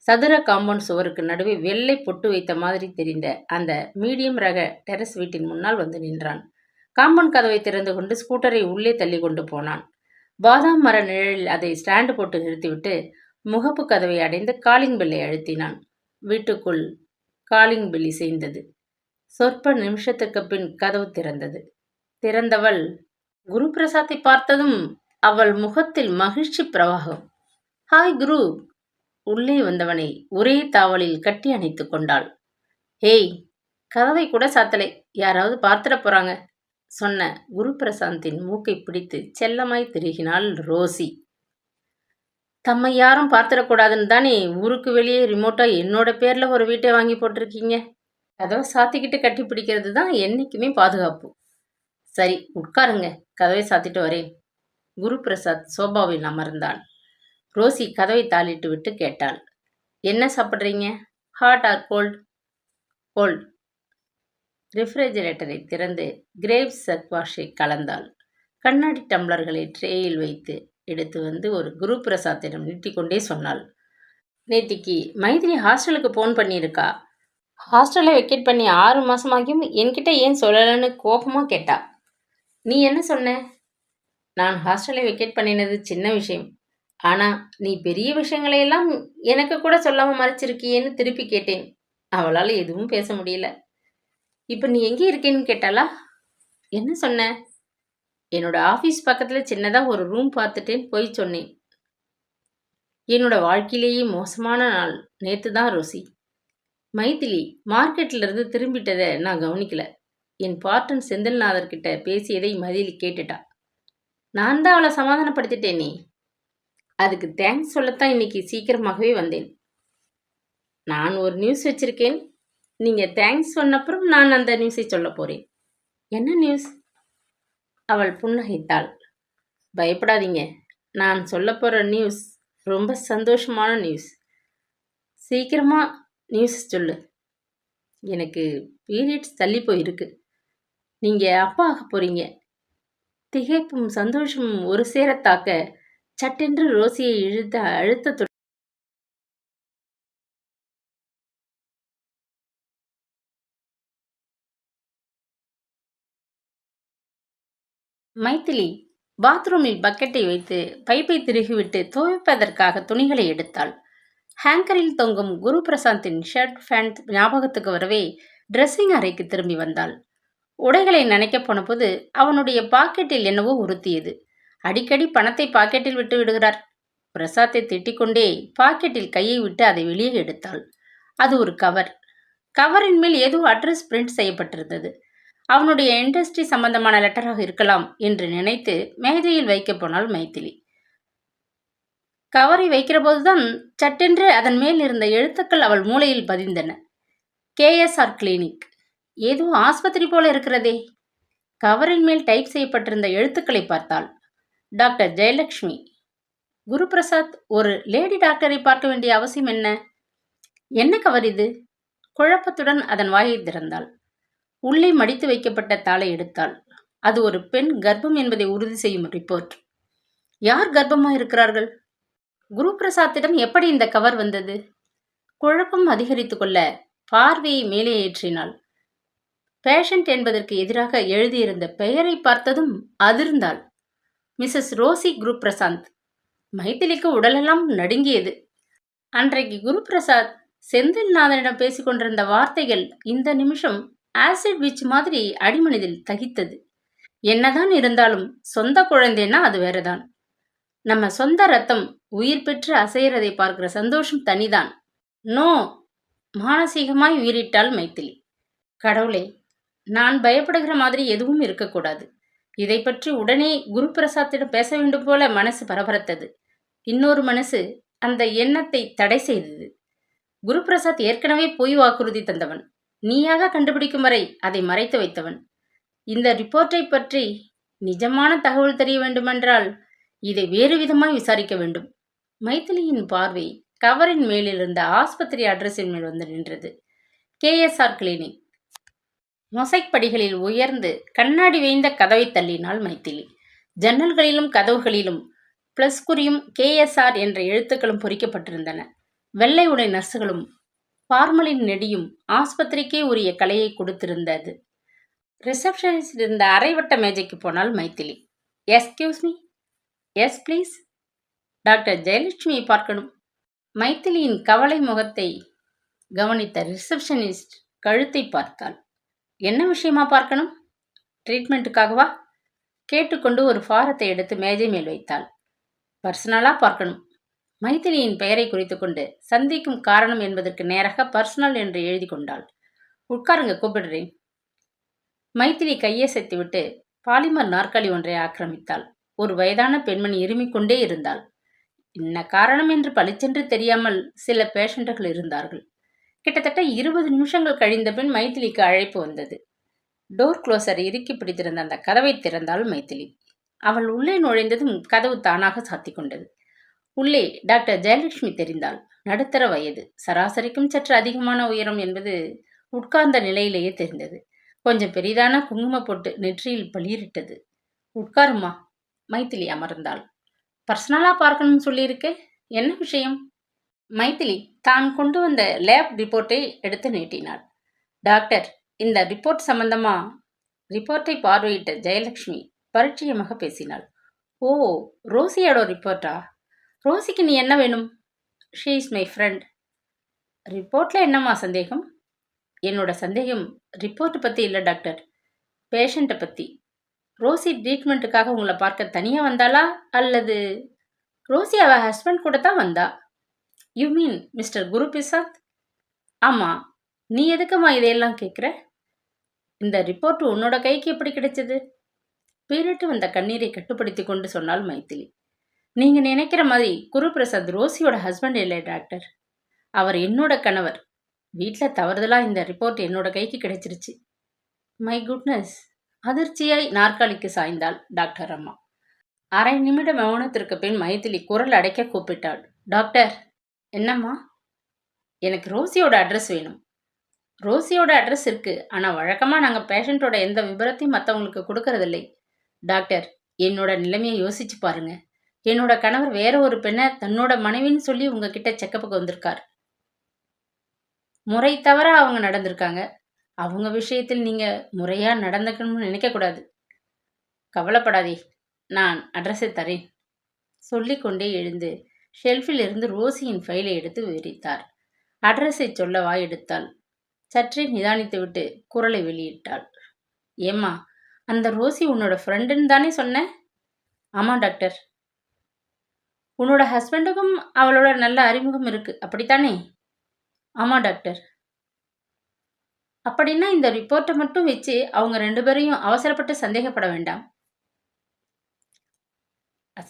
சதுர காம்பவுண்ட் சுவருக்கு நடுவே வெள்ளை பொட்டு வைத்த மாதிரி தெரிந்த அந்த மீடியம் ரக டெரஸ் வீட்டின் முன்னால் வந்து நின்றான். காம்பவுண்ட் கதவை திறந்து கொண்டு ஸ்கூட்டரை உள்ளே தள்ளி கொண்டு போனான். பாதாம் மர நிழலில் அதை ஸ்டாண்டு போட்டு நிறுத்திவிட்டு முகப்பு கதவை அடைந்து காலிங் பெல்லை அழுத்தினான். வீட்டுக்குள் காலிங் பெல் இசைந்தது. சொற்ப நிமிஷத்துக்கு பின் கதவு திறந்தது. திறந்தவள் குருபிரசாத்தை பார்த்ததும் அவள் முகத்தில் மகிழ்ச்சி பிரவாகம். ஹாய் குரு. உள்ளே வந்தவனை ஒரே தாவலில் கட்டி அணைத்து கொண்டாள். ஹேய், கதவை கூட சாத்தலை, யாராவது பார்த்துட போறாங்க சொன்ன குருபிரசாந்தின் மூக்கை பிடித்து செல்லமாய் திருகினாள் ரோசி. தம்மை யாரும் பார்த்துடக்கூடாதுன்னு தானே ஊருக்கு வெளியே ரிமோட்டா என்னோட பேர்ல ஒரு வீட்டை வாங்கி போட்டிருக்கீங்க. கதவை சாத்திக்கிட்டு கட்டி பிடிக்கிறது தான் என்னைக்குமே பாதுகாப்பு. சரி, உட்காருங்க, கதவை சாத்திட்டு வரேன். குருபிரசாத் சோபாவில் அமர்ந்தான். ரோசி கதவை தாளிட்டு விட்டு கேட்டாள், என்ன சாப்பிட்றீங்க? Hot or cold? கோல்ட். ரெஃப்ரிஜரேட்டரை திறந்து கிரேப்ஸ் சக்வாஷை கலந்தாள். கண்ணாடி டம்ளர்களை ட்ரேயில் வைத்து எடுத்து வந்து ஒரு குருபிரசாத்திடம் நீட்டிக்கொண்டே சொன்னாள். நேத்திக்கு மைதிலி ஹாஸ்டலுக்கு ஃபோன் பண்ணியிருக்கா. ஹாஸ்டலை வெக்கேட் பண்ணி 6 மாதமாகியும் என்கிட்ட ஏன் சொல்லலைன்னு கோபமாக கேட்டா. நீ என்ன சொன்ன? நான் ஹாஸ்டலை வெக்கேட் பண்ணினது சின்ன விஷயம், ஆனா நீ பெரிய விஷயங்களையெல்லாம் எனக்கு கூட சொல்லாம மறைச்சிருக்கியேன்னு திருப்பி கேட்டேன். அவளால எதுவும் பேச முடியல. இப்ப நீ எங்கே இருக்கேன்னு கேட்டாளா? என்ன சொன்ன? என்னோட ஆபீஸ் பக்கத்துல சின்னதா ஒரு ரூம் பார்த்துட்டேன் போய் சொன்னேன். என்னோட வாழ்க்கையிலேயே மோசமான நாள் நேத்து தான் ரோசி. மைதிலி மார்க்கெட்ல இருந்து திரும்பிட்டதை நான் கவனிக்கல. என் பார்ட்டன் செந்தில்நாதர் கிட்ட பேசியதை மதிலி கேட்டுட்டா. நான் தான் அவளை சமாதானப்படுத்திட்டேனே. அதுக்கு தேங்க்ஸ் சொல்லத்தான் இன்னைக்கு சீக்கிரமாகவே வந்தேன். நான் ஒரு நியூஸ் வச்சிருக்கேன். நீங்க தேங்க்ஸ் சொன்னப்புறம் நான் அந்த நியூஸை சொல்ல போறேன். என்ன நியூஸ்? அவள் புன்னகைத்தாள். பயப்படாதீங்க. நான் சொல்ல போற நியூஸ் ரொம்ப சந்தோஷமான நியூஸ். சீக்கிரமா நியூஸ் சொல்லு. எனக்கு பீரியட்ஸ் தள்ளி போயிருக்கு. நீங்க அப்பா ஆக போறீங்க. திகைப்பும் சந்தோஷமும் ஒரு சேர தாக்க சட்டென்று ரோசியை இழுத்த அழுத்தத்துடன் மைதிலி பாத்ரூமில் பக்கெட்டை வைத்து பைப்பை திருகிவிட்டு துவைப்பதற்காக துணிகளை எடுத்தாள். ஹேங்கரில் தொங்கும் குரு பிரசாந்தின் ஷர்ட் பேண்ட் ஞாபகத்துக்கு வரவே ட்ரெஸ்ஸிங் அறைக்கு திரும்பி வந்தாள். உடைகளை நினைக்கப் போனபோது அவனுடைய பாக்கெட்டில் என்னவோ உறுத்தியது. அடிக்கடி பணத்தை பாக்கெட்டில் விட்டு விடுகிறார். பிரசாத்தை திட்டிக்கொண்டே பாக்கெட்டில் கையை விட்டு அதை வெளியே எடுத்தாள். அது ஒரு கவர். கவரின் மேல் ஏதோ அட்ரஸ் பிரிண்ட் செய்யப்பட்டிருந்தது. அவனுடைய இண்டஸ்ட்ரி சம்பந்தமான லெட்டராக இருக்கலாம் என்று நினைத்து மேஜையில் வைக்க போனாள் மைதிலி. கவரை வைக்கிற போதுதான் சட்டென்று அதன் மேல் இருந்த எழுத்துக்கள் அவள் மூளையில் பதிந்தன. KSR clinic. ஏதோ ஆஸ்பத்திரி போல இருக்கிறதே. கவரின் மேல் டைப் செய்யப்பட்டிருந்த எழுத்துக்களை பார்த்தாள். டாக்டர் ஜெயலட்சுமி. குருபிரசாத் ஒரு லேடி டாக்டரை பார்க்க வேண்டிய அவசியம் என்ன? என்ன கவர் இது? குழப்பத்துடன் அதன் வாயை திறந்தாள். உள்ளே மடித்து வைக்கப்பட்ட தாளை எடுத்தாள். அது ஒரு பெண் கர்ப்பம் என்பதை உறுதி செய்யும் ரிப்போர்ட். யார் கர்ப்பமா இருக்கிறார்கள்? குருபிரசாத்திடம் எப்படி இந்த கவர் வந்தது? குழப்பம் அதிகரித்து கொள்ள பார்வையை மேலே ஏற்றினாள். பேஷண்ட் என்பதற்கு எதிராக எழுதியிருந்த பெயரை பார்த்ததும் அதிர்ந்தாள். Mrs Rousey குருபிரசாந்த். மைதிலிக்கு உடலெல்லாம் நடுங்கியது. அன்றைக்கு குருபிரசாத் செந்தில்நாதனிடம் பேசிக்கொண்டிருந்த வார்த்தைகள் இந்த நிமிஷம் ஆசிட் விச் மாதிரி அடிமனதில் தகித்தது. என்னதான் இருந்தாலும் சொந்த குழந்தைன்னா அது வேறதான். நம்ம சொந்த ரத்தம் உயிர் பெற்று அசையறதை பார்க்கிற சந்தோஷம் தனிதான். நோ, மானசீகமாய் உயிரிட்டாள் மைதிலி. கடவுளே, நான் பயப்படுகிற மாதிரி எதுவும் இருக்கக்கூடாது. இதை பற்றி உடனே குருபிரசாத்திடம் பேச வேண்டும் போல மனசு பரபரத்தது. இன்னொரு மனசு அந்த எண்ணத்தை தடை செய்தது. குருபிரசாத் ஏற்கனவே பொய் வாக்குறுதி தந்தவன். நீயாக கண்டுபிடிக்கும் வரை அதை மறைத்து வைத்தவன். இந்த ரிப்போர்ட்டை பற்றி நிஜமான தகவல் தெரிய வேண்டுமென்றால் இதை வேறு விதமாய் விசாரிக்க வேண்டும். மைதிலியின் பார்வை கவரின் மேலிருந்த ஆஸ்பத்திரி அட்ரஸின் மேல் வந்து நின்றது. KSR clinic. மொசைக் படிகளில் உயர்ந்து கண்ணாடி வேய்ந்த கதவை தள்ளினாள் மைதிலி. ஜன்னல்களிலும் கதவுகளிலும் பிளஸ் குறியும் KSR என்ற எழுத்துக்களும் பொறிக்கப்பட்டிருந்தன. வெள்ளை உடை நர்சுகளும் பார்மலின் நெடியும் ஆஸ்பத்திரிக்கே உரிய கலையை கொடுத்திருந்தது. ரிசப்ஷனிஸ்ட் இருந்த அரைவட்ட மேஜைக்கு போனாள் மைதிலி. Excuse me. Yes please. Doctor ஜெயலட்சுமியை பார்க்கணும். மைதிலியின் கவலை முகத்தை கவனித்த ரிசப்ஷனிஸ்ட் கழுத்தை பார்த்தாள். என்ன விஷயமா பார்க்கணும்? ட்ரீட்மெண்ட்டுக்காகவா? கேட்டுக்கொண்டு ஒரு ஃபாரத்தை எடுத்து மேஜை மேல் வைத்தாள். பர்சனலா பார்க்கணும். மைதிலியின் பெயரை குறித்து கொண்டு சந்திக்கும் காரணம் என்பதற்கு நேராக பர்சனல் என்று எழுதி கொண்டாள். உட்காருங்க, கூப்பிடுறேன். மைதிலி கையசைத்துவிட்டு பாலிமர் நாற்காலி ஒன்றை ஆக்கிரமித்தாள். ஒரு வயதான பெண்மணி இருமிக் கொண்டே இருந்தாள். என்ன காரணம் என்று பளிச்சென்று தெரியாமல் சில பேஷண்ட்டுகள் இருந்தார்கள். கிட்டத்தட்ட 20 நிமிஷங்கள் கழிந்த பின் மைதிலிக்கு அழைப்பு வந்தது. டோர் க்ளோசர் இறுக்கி பிடித்திருந்த அந்த கதவை திறந்தாள் மைதிலி. அவள் உள்ளே நுழைந்ததும் கதவு தானாக சாத்திக் கொண்டது. உள்ளே டாக்டர் ஜெயலட்சுமி தெரிந்தாள். நடுத்தர வயது, சராசரிக்கும் சற்று அதிகமான உயரம் என்பது உட்கார்ந்த நிலையிலேயே தெரிந்தது. கொஞ்சம் பெரிதான குங்கும போட்டு நெற்றியில் பளிரிட்டது. உட்காருமா. மைதிலி அமர்ந்தாள். பர்சனலா பார்க்கணும்னு சொல்லியிருக்கே, என்ன விஷயம்? மைதிலி தான் கொண்டு வந்த லேப் ரிப்போர்ட்டை எடுத்து நீட்டினாள். டாக்டர், இந்த ரிப்போர்ட் சம்பந்தமா. ரிப்போர்ட்டை பார்வையிட்ட ஜெயலட்சுமி பரிச்சயமாக பேசினாள். ஓ, ரோசியோட ரிப்போர்ட்டா? ரோசிக்கு நீ என்ன வேணும்? She is my friend. ரிப்போர்ட்டில் என்னம்மா சந்தேகம்? என்னோட சந்தேகம் ரிப்போர்ட் பற்றி இல்லை டாக்டர், பேஷண்ட்டை பற்றி. ரோசி ட்ரீட்மெண்ட்டுக்காக உங்களை பார்க்க தனியாக வந்தாளா அல்லது? ரோசி அவள் ஹஸ்பண்ட் கூட தான் வந்தா. You mean mister Guru Prasad? ஆமாம். நீ எதுக்குமா இதையெல்லாம் கேட்குற? இந்த ரிப்போர்ட் உன்னோட கைக்கு எப்படி கிடைச்சது? பீரிட்டு வந்த கண்ணீரை கட்டுப்படுத்தி கொண்டு சொன்னாள் மைதிலி. நீங்கள் நினைக்கிற மாதிரி குரு பிரசாத் ரோசியோட ஹஸ்பண்ட் இல்லை டாக்டர். அவர் என்னோட கணவர். வீட்டில் தவறுதலாக இந்த ரிப்போர்ட் என்னோட கைக்கு கிடைச்சிருச்சு. My goodness. அதிர்ச்சியாய் நாற்காலிக்கு சாய்ந்தாள் டாக்டர் அம்மா. அரை நிமிட மௌனத்திற்கு பின் மைதிலி குரல் அடைக்க கூப்பிட்டாள். டாக்டர். என்னம்மா? எனக்கு ரோசியோட அட்ரஸ் வேணும். ரோசியோட அட்ரஸ் இருக்கு, ஆனால் வழக்கமாக நாங்கள் பேஷண்ட்டோட எந்த விபரத்தையும் மற்றவங்களுக்கு கொடுக்கறதில்லை. டாக்டர், என்னோட நிலைமையை யோசிச்சு பாருங்க. என்னோட கணவர் வேற ஒரு பெண்ணை தன்னோட மனைவின்னு சொல்லி உங்ககிட்ட செக்கப்புக்கு வந்திருக்கார். முறை தவிர அவங்க நடந்திருக்காங்க. அவங்க விஷயத்தில் நீங்க முறையா நடந்துக்கணும்னு நினைக்கக்கூடாது. கவலைப்படாதே, நான் அட்ரஸை தரேன். சொல்லிக்கொண்டே எழுந்து ஷெல்ஃபில் இருந்து ரோசியின் ஃபைலை எடுத்து விரித்தார். அட்ரஸை சொல்ல வாயெடுத்தாள். சற்றே நிதானித்துவிட்டு குரலை வெளியிட்டாள். ஏம்மா, அந்த ரோசி உன்னோட ஃப்ரெண்டுன்னு தானே சொன்னேன்? ஆமாம் டாக்டர். உன்னோட ஹஸ்பண்டுக்கும் அவளோட நல்ல அறிமுகம் இருக்கு, அப்படித்தானே? ஆமாம் டாக்டர். அப்படின்னா இந்த ரிப்போர்ட்டை மட்டும் வச்சு அவங்க 2 பேரையும் அவசரப்பட்டு சந்தேகப்பட வேண்டாம்.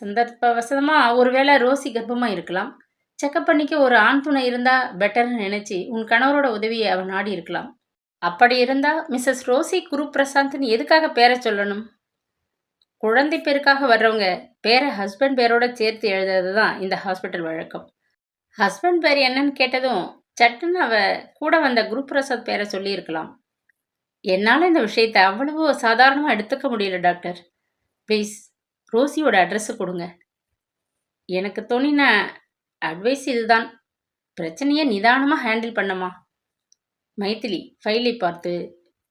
சந்தர்ப்பவசமா ஒருவேளை ரோசி கர்ப்பமா இருக்கலாம். செக்கப் பண்ணிக்க ஒரு ஆண் துணை இருந்தா பெட்டர்னு நினைச்சு உன் கணவரோட உதவியை அவன் நாடி இருக்கலாம். அப்படி இருந்தா மிஸ்ஸஸ் ரோசி குரு பிரசாந்த்னு எதுக்காக பேரை சொல்லணும்? குழந்தை பேருக்காக வர்றவங்க பேரை ஹஸ்பண்ட் பேரோட சேர்த்து எழுதுறது தான் இந்த ஹாஸ்பிட்டல் வழக்கம். ஹஸ்பண்ட் பேர் என்னன்னு கேட்டதும் சட்டுன்னு அவ கூட வந்த குரு பிரசாத் பேரை சொல்லியிருக்கலாம். என்னால் இந்த விஷயத்தை அவ்வளவோ சாதாரணமாக எடுத்துக்க முடியல டாக்டர். ப்ளீஸ் ரோசியோட அட்ரஸை கொடுங்க. எனக்கு தோணின அட்வைஸ் இதுதான். பிரச்சனையை நிதானமாக ஹேண்டில் பண்ணமா. மைதிலி ஃபைலை பார்த்து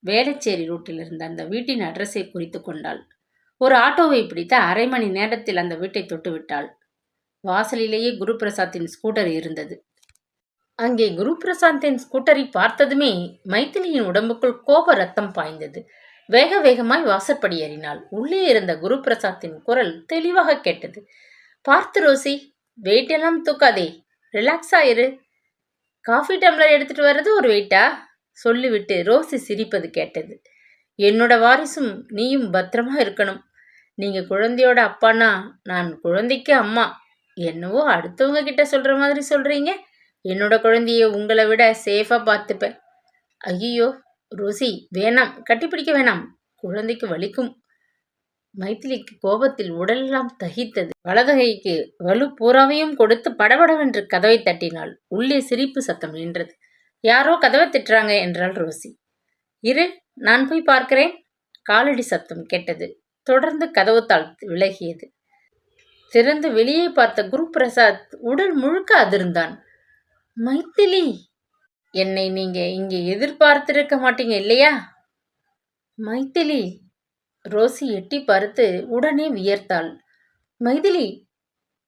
வேளச்சேரி ரூட்டில் இருந்த அந்த வீட்டின் அட்ரஸை குறித்து கொண்டாள். ஒரு ஆட்டோவை பிடித்த அரை மணி நேரத்தில் அந்த வீட்டை தொட்டு விட்டாள். வாசலிலேயே குரு பிரசாத்தின் ஸ்கூட்டர் இருந்தது. அங்கே குரு பிரசாத்தின் ஸ்கூட்டரை பார்த்ததுமே மைதிலியின் உடம்புக்குள் கோப ரத்தம் பாய்ந்தது. வேக வேகமாய் வாசற்படி ஏறினாள். உள்ளே இருந்த குரு பிரசாத்தின் குரல் தெளிவாக கேட்டது. பார்த்து ரோசி, வெயிட் எல்லாம் தூக்காதே, ரிலாக்ஸா இரு. காஃபி டம்ளர் எடுத்துட்டு வர்றது ஒரு வெயிட்டா? சொல்லிவிட்டு ரோசி சிரிப்பது கேட்டது. என்னோட வாரிசும் நீயும் பத்திரமா இருக்கணும். நீங்க குழந்தையோட அப்பானா நான் குழந்தைக்கு அம்மா. என்னவோ அடுத்தவங்க கிட்ட சொல்ற மாதிரி சொல்றீங்க. என்னோட குழந்தைய உங்களை விட சேஃபா பார்த்துப்பேன். ஐயோ ரோசி, வேணாம், கட்டிப்பிடிக்க வேணாம், குழந்தைக்கு வலிக்கும். மைதிலிக்கு கோபத்தில் உடலெல்லாம் தகித்தது. வலதுகைக்கு வலு பூராவையும் கொடுத்து படபடவென்று கதவை தட்டினாள். உள்ளே சிரிப்பு சத்தம் நின்றது. யாரோ கதவை திட்டுறாங்க என்றாள் ரோசி. இரு, நான் போய் பார்க்கிறேன். காலடி சத்தம் கேட்டது. தொடர்ந்து கதவு தாழ்த்து விலகியது. திறந்து வெளியே பார்த்த குரு பிரசாத் உடல் முழுக்க அதிர்ந்தான். மைதிலி, என்னை நீங்க இங்கே எதிர்பார்த்திருக்க மாட்டீங்க இல்லையா? மைதிலி. ரோசி எட்டி பார்த்து உடனே வியர்த்தாள். மைதிலி,